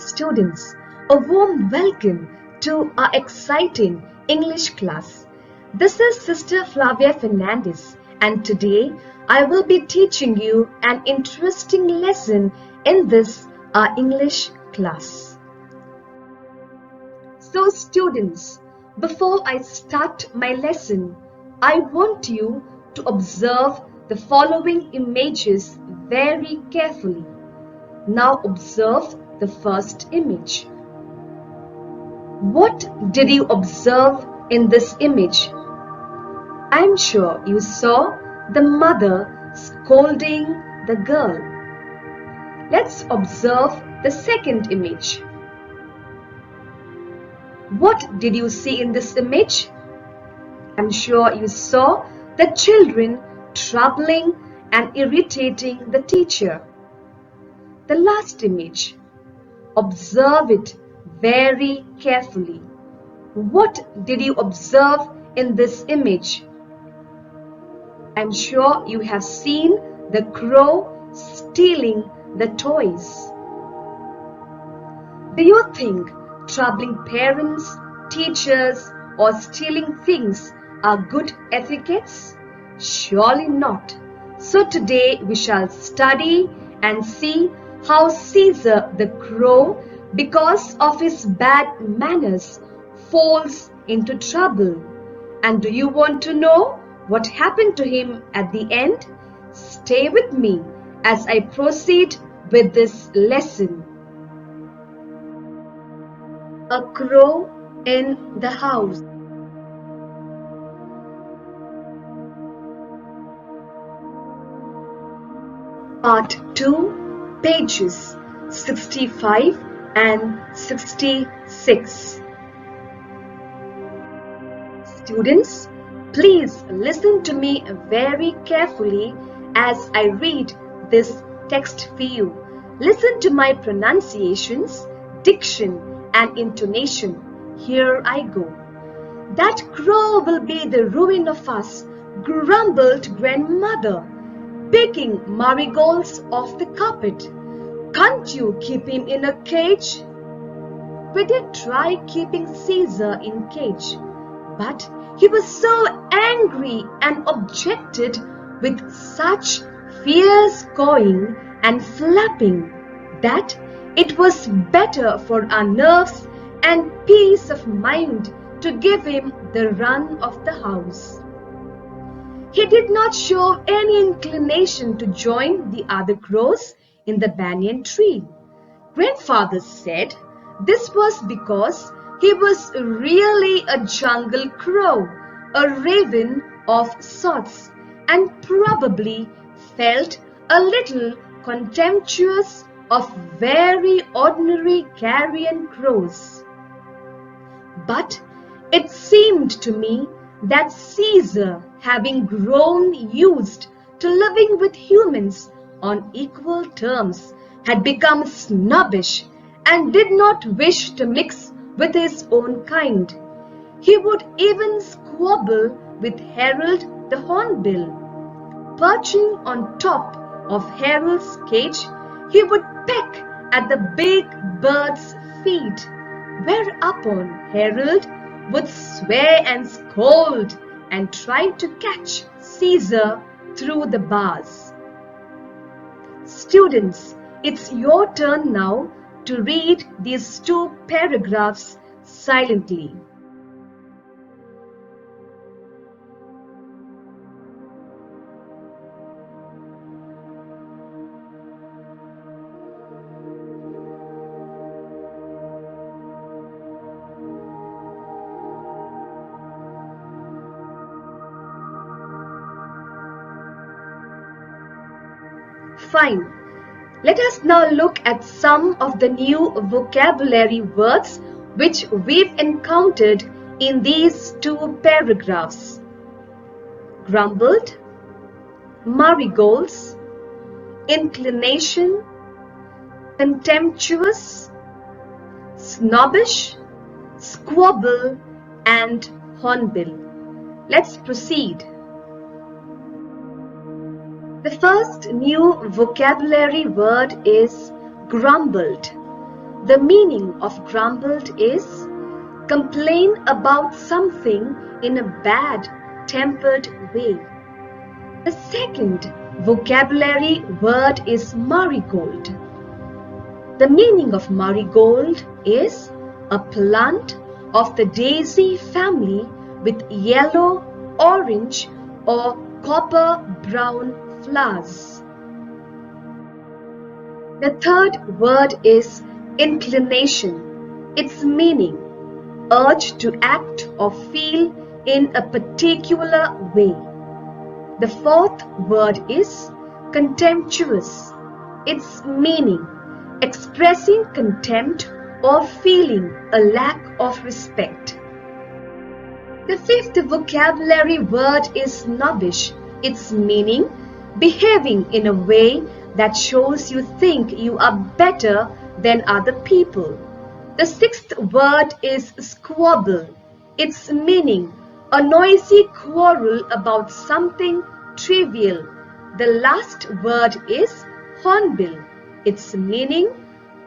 students, a warm welcome to our exciting English class. This is Sister Flavia Fernandez, and today I will be teaching you an interesting lesson in this our English class. So students, before I start my lesson, I want you to observe the following images very carefully. Now observe the first image. What did you observe in this image? I'm sure you saw the mother scolding the girl. Let's observe the second image. What did you see in this image? I'm sure you saw the children troubling and irritating the teacher. The last image. Observe it very carefully. What did you observe in this image? I'm sure you have seen the crow stealing the toys. Do you think troubling parents, teachers, or stealing things are good etiquettes? Surely not. So today we shall study and see how Caesar the crow, because of his bad manners, falls into trouble. And do you want to know what happened to him at the end? Stay with me as I proceed with this lesson. A crow in the house. Part 2, pages 65 and 66. Students, please listen to me very carefully as I read this text for you. Listen to my pronunciations, diction, and intonation. Here I go. That crow will be the ruin of us, grumbled grandmother, picking marigolds off the carpet. Can't you keep him in a cage? We did try keeping Caesar in cage, but he was so angry and objected with such fierce cawing and flapping that it was better for our nerves and peace of mind to give him the run of the house. He did not show any inclination to join the other crows in the banyan tree. Grandfather said this was because he was really a jungle crow, a raven of sorts, and probably felt a little contemptuous of very ordinary carrion crows. But it seemed to me that Caesar, having grown used to living with humans on equal terms, had become snobbish and did not wish to mix with his own kind. He would even squabble with Harold the Hornbill. Perching on top of Harold's cage, he would peck at the big bird's feet, whereupon Harold would swear and scold and try to catch Caesar through the bars. Students, it's your turn now to read these 2 paragraphs silently. Fine. Let us now look at some of the new vocabulary words which we've encountered in these 2 paragraphs. Grumbled, marigolds, inclination, contemptuous, snobbish, squabble, and hornbill. Let's proceed. The first new vocabulary word is grumbled. The meaning of grumbled is complain about something in a bad-tempered way. The second vocabulary word is marigold. The meaning of marigold is a plant of the daisy family with yellow, orange or copper brown flowers. The third word is inclination. Its meaning, urge to act or feel in a particular way. The fourth word is contemptuous. Its meaning, expressing contempt or feeling a lack of respect. The fifth vocabulary word is snobbish. Its meaning, behaving in a way that shows you think you are better than other people. The sixth word is squabble. Its meaning, a noisy quarrel about something trivial. The last word is hornbill. Its meaning,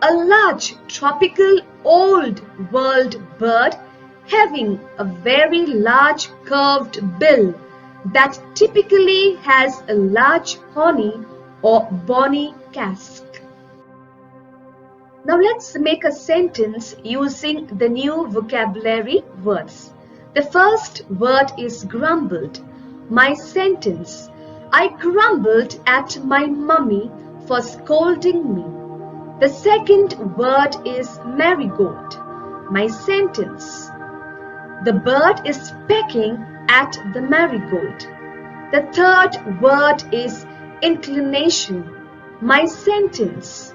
a large tropical old world bird having a very large curved bill that typically has a large horny or bony casque. Now let's make a sentence using the new vocabulary words. The first word is grumbled. My sentence: I grumbled at my mummy for scolding me. The second word is marigold. My sentence: the bird is pecking at the marigold. The third word is inclination. My sentence: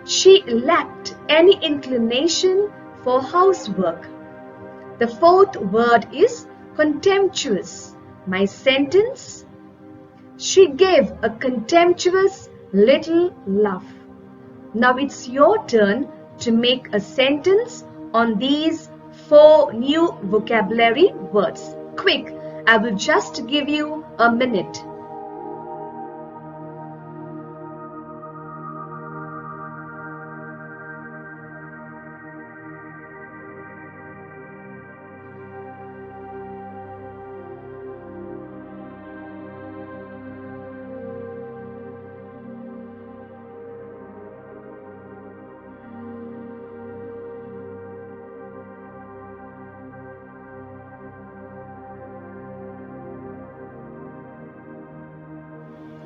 she lacked any inclination for housework. The fourth word is contemptuous. My sentence: she gave a contemptuous little laugh. Now it's your turn to make a sentence on these 4 new vocabulary words. Quick, I will just give you a minute.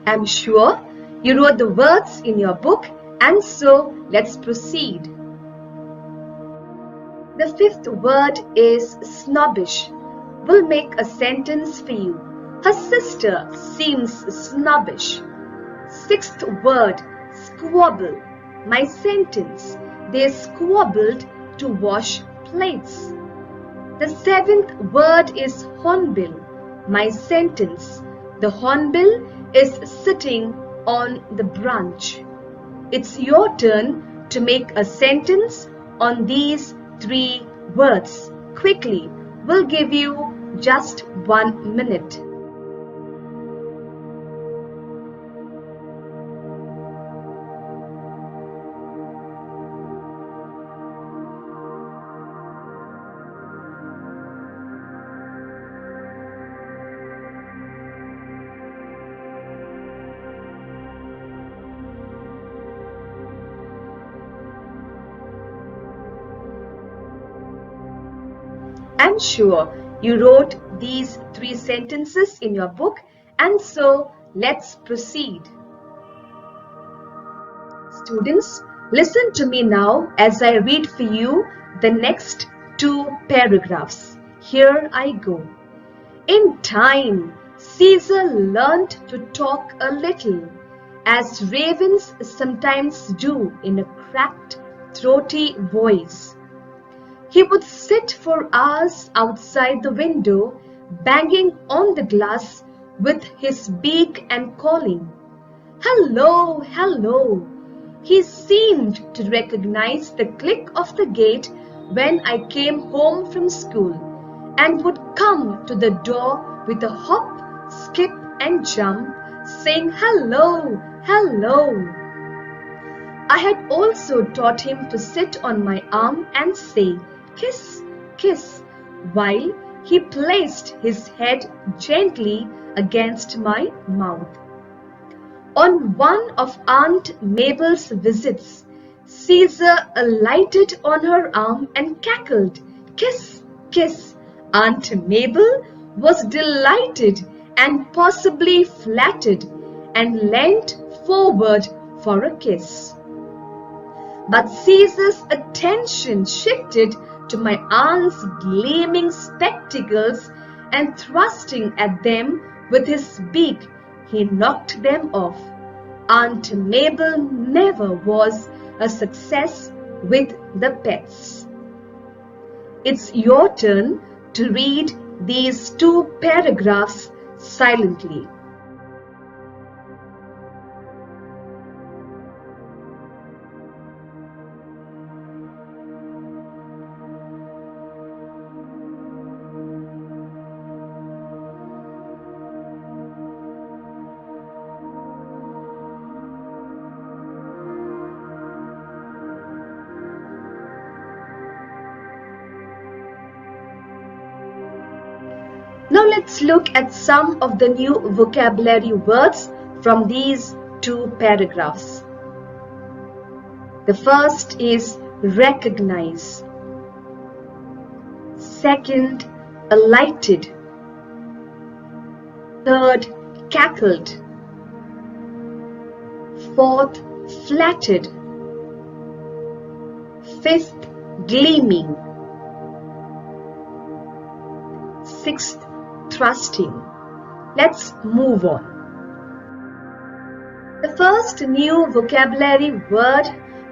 I'm sure you wrote the words in your book, and so let's proceed. The fifth word is snobbish. We'll make a sentence for you. Her sister seems snobbish. Sixth word, squabble. My sentence: they squabbled to wash plates. The seventh word is hornbill. My sentence: the hornbill is sitting on the branch. It's your turn to make a sentence on these 3 words. Quickly, we'll give you just 1 minute. I'm sure you wrote these 3 sentences in your book, and so let's proceed. Students, listen to me now as I read for you the next 2 paragraphs. Here I go. In time, Caesar learned to talk a little, as ravens sometimes do in a cracked, throaty voice. He would sit for hours outside the window, banging on the glass with his beak and calling, "Hello, hello." He seemed to recognize the click of the gate when I came home from school, and would come to the door with a hop, skip, and jump, saying, "Hello, hello." I had also taught him to sit on my arm and say, "Kiss, kiss," while he placed his head gently against my mouth. On one of Aunt Mabel's visits, Caesar alighted on her arm and cackled, "Kiss, kiss." Aunt Mabel was delighted and possibly flattered, and leant forward for a kiss. But Caesar's attention shifted to my aunt's gleaming spectacles, and thrusting at them with his beak, he knocked them off. Aunt Mabel never was a success with the pets. It's your turn to read these two paragraphs silently. Now let's look at some of the new vocabulary words from these two paragraphs. The first is recognize. Second, alighted. Third, cackled. Fourth, flattered. Fifth, gleaming. Sixth, thrusting. Let's move on. The first new vocabulary word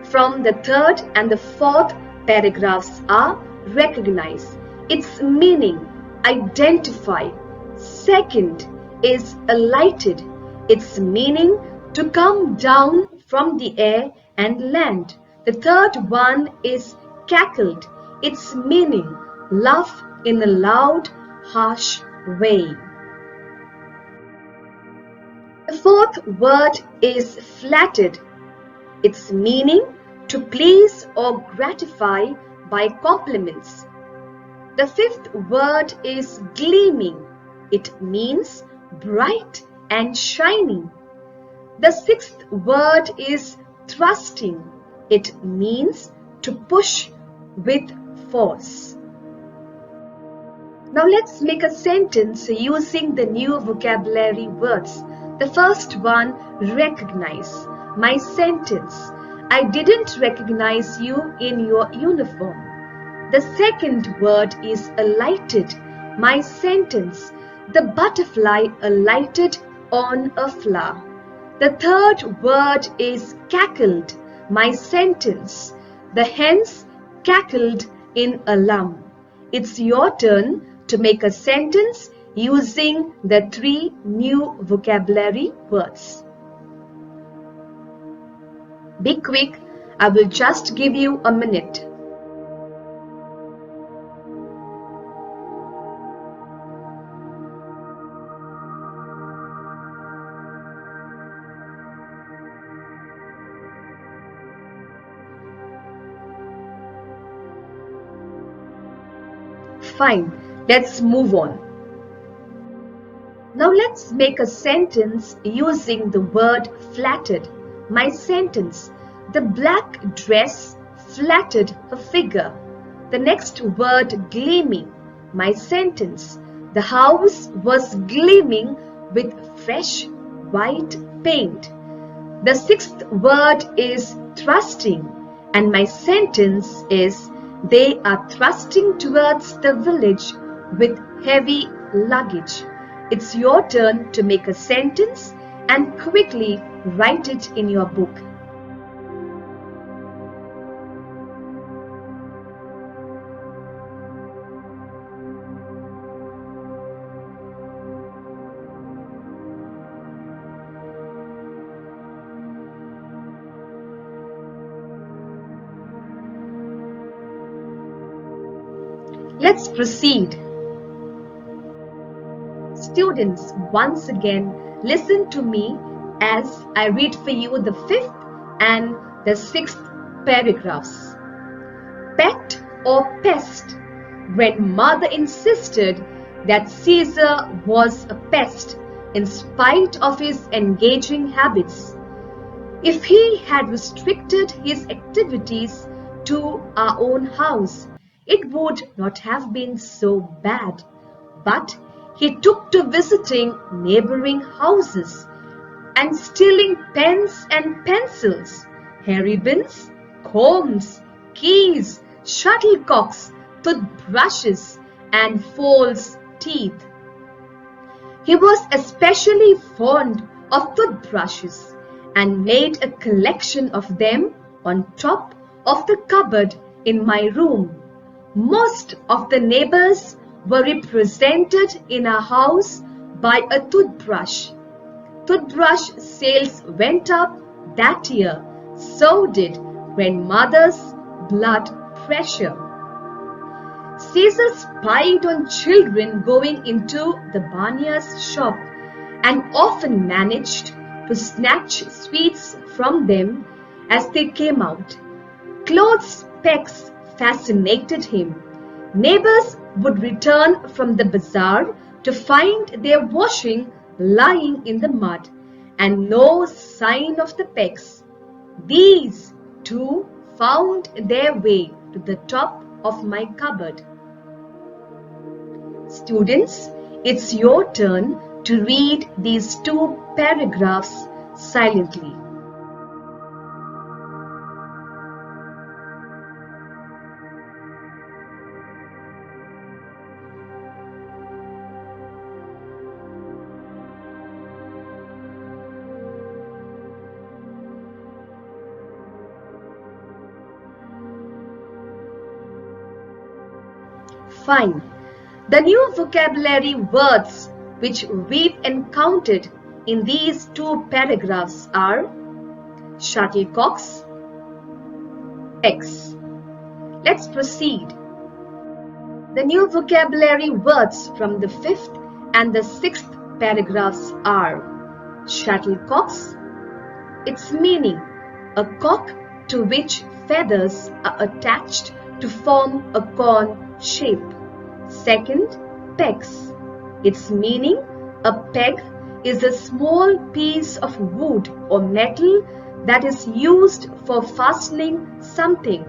from the third and the fourth paragraphs are recognize. Its meaning, identify. Second is alighted. Its meaning, to come down from the air and land. The third one is cackled. Its meaning, laugh in a loud, harsh way. The fourth word is flattered. Its meaning, to please or gratify by compliments. The fifth word is gleaming. It means bright and shining. The sixth word is thrusting. It means to push with force. Now let's make a sentence using the new vocabulary words. The first one, recognize. My sentence, I didn't recognize you in your uniform. The second word is alighted. My sentence, the butterfly alighted on a flower. The third word is cackled. My sentence, the hens cackled in alarm. It's your turn to make a sentence using the three new vocabulary words. Be quick, I will just give you a minute. Fine, let's move on. Now let's make a sentence using the word flattered. My sentence, the black dress flattered her figure. The next word, gleaming. My sentence, the house was gleaming with fresh white paint. The sixth word is thrusting, and my sentence is, they are thrusting towards the village with heavy luggage. It's your turn to make a sentence and quickly write it in your book. Let's proceed. Students, once again, listen to me as I read for you the fifth and the sixth paragraphs. Pet or pest? Grandmother insisted that Caesar was a pest in spite of his engaging habits. If he had restricted his activities to our own house, it would not have been so bad. But he took to visiting neighboring houses and stealing pens and pencils, hairy bins, combs, keys, shuttlecocks, toothbrushes, and false teeth. He was especially fond of toothbrushes and made a collection of them on top of the cupboard in my room. Most of the neighbors were represented in our house by a toothbrush. Toothbrush sales went up that year, so did grandmother's blood pressure. Caesar spied on children going into the barnier's shop and often managed to snatch sweets from them as they came out. Clothes pegs fascinated him. Neighbors would return from the bazaar to find their washing lying in the mud and no sign of the pegs. These too found their way to the top of my cupboard. Students, it's your turn to read these two paragraphs silently. Fine. The new vocabulary words which we've encountered in these two paragraphs are shuttlecocks, pegs. Let's proceed. The new vocabulary words from the fifth and the sixth paragraphs are shuttlecocks. Its meaning, a cock to which feathers are attached to form a cone shape. Second, pegs. Its meaning, a peg is a small piece of wood or metal that is used for fastening something.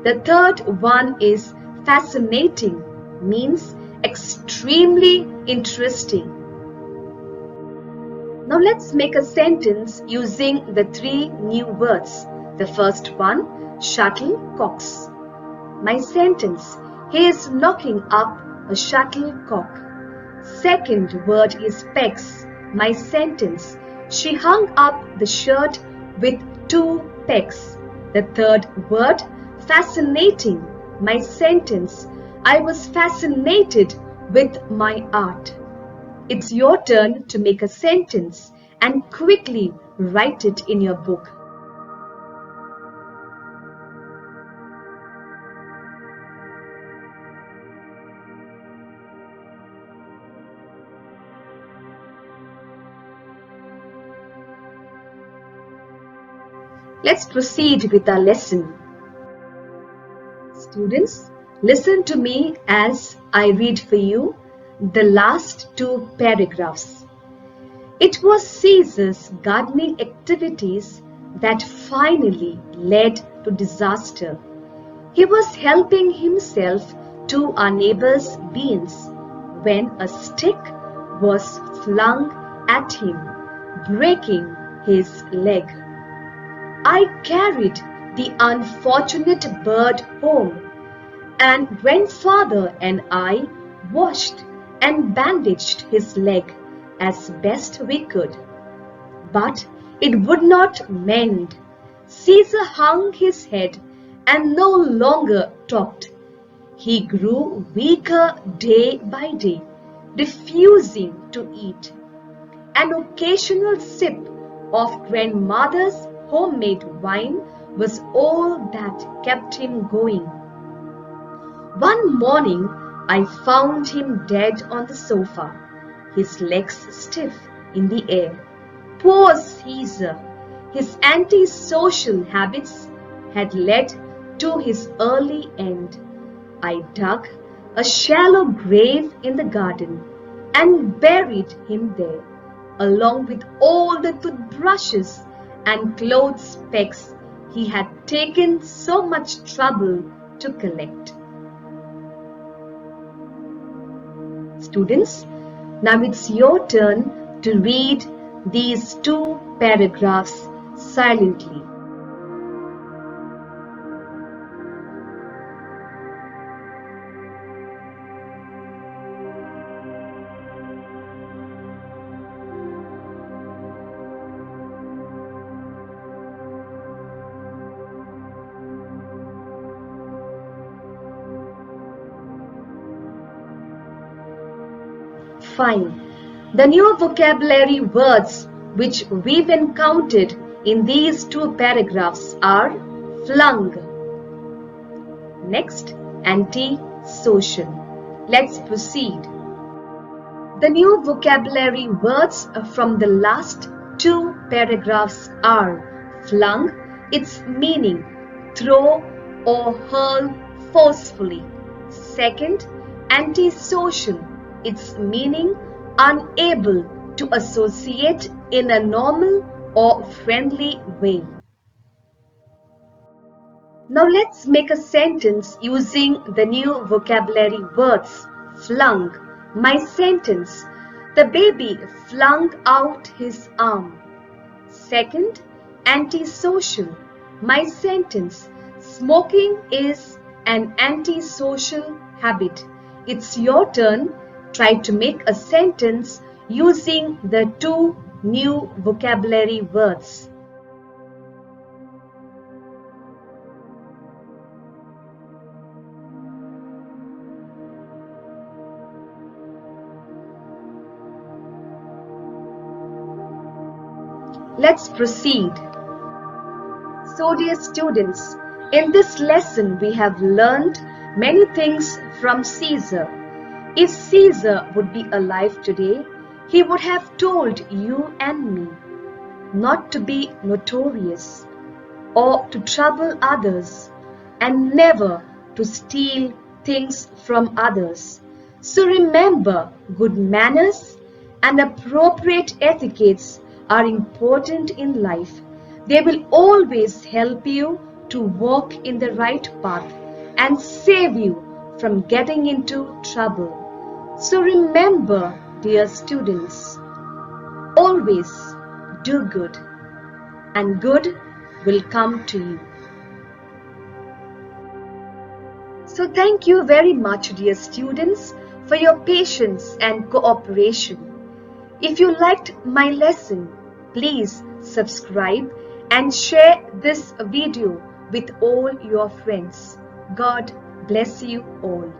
The third one is fascinating, means extremely interesting. Now let's make a sentence using the three new words. The first one, shuttlecocks. My sentence, he is knocking up a shuttlecock. Second word is pegs. My sentence, she hung up the shirt with two pegs. The third word, fascinating. My sentence, I was fascinated with my art. It's your turn to make a sentence and quickly write it in your book. Let's proceed with our lesson. Students, listen to me as I read for you the last two paragraphs. It was Caesar's gardening activities that finally led to disaster. He was helping himself to our neighbor's beans when a stick was flung at him, breaking his leg. I carried the unfortunate bird home, and grandfather and I washed and bandaged his leg as best we could. But it would not mend. Caesar hung his head and no longer talked. He grew weaker day by day, refusing to eat. An occasional sip of grandmother's homemade wine was all that kept him going. One morning, I found him dead on the sofa, his legs stiff in the air. Poor Caesar! His antisocial habits had led to his early end. I dug a shallow grave in the garden and buried him there, along with all the toothbrushes and clothes pegs he had taken so much trouble to collect. Students, now it's your turn to read these two paragraphs silently. Fine. The new vocabulary words which we've encountered in these two paragraphs are flung. Next, anti-social. Let's proceed. The new vocabulary words from the last two paragraphs are flung, its meaning throw or hurl forcefully. Second, antisocial, its meaning unable to associate in a normal or friendly way. Now let's make a sentence using the new vocabulary words. Flung. My sentence. The baby flung out his arm. Second, antisocial. My sentence. Smoking is an antisocial habit. It's your turn. Try to make a sentence using the two new vocabulary words. Let's proceed. So dear students, in this lesson we have learned many things from Caesar. If Caesar would be alive today, he would have told you and me not to be notorious or to trouble others and never to steal things from others. So remember, good manners and appropriate etiquettes are important in life. They will always help you to walk in the right path and save you from getting into trouble. So remember, dear students, always do good and good will come to you. So thank you very much, dear students, for your patience and cooperation. If you liked my lesson, please subscribe and share this video with all your friends. God bless you all.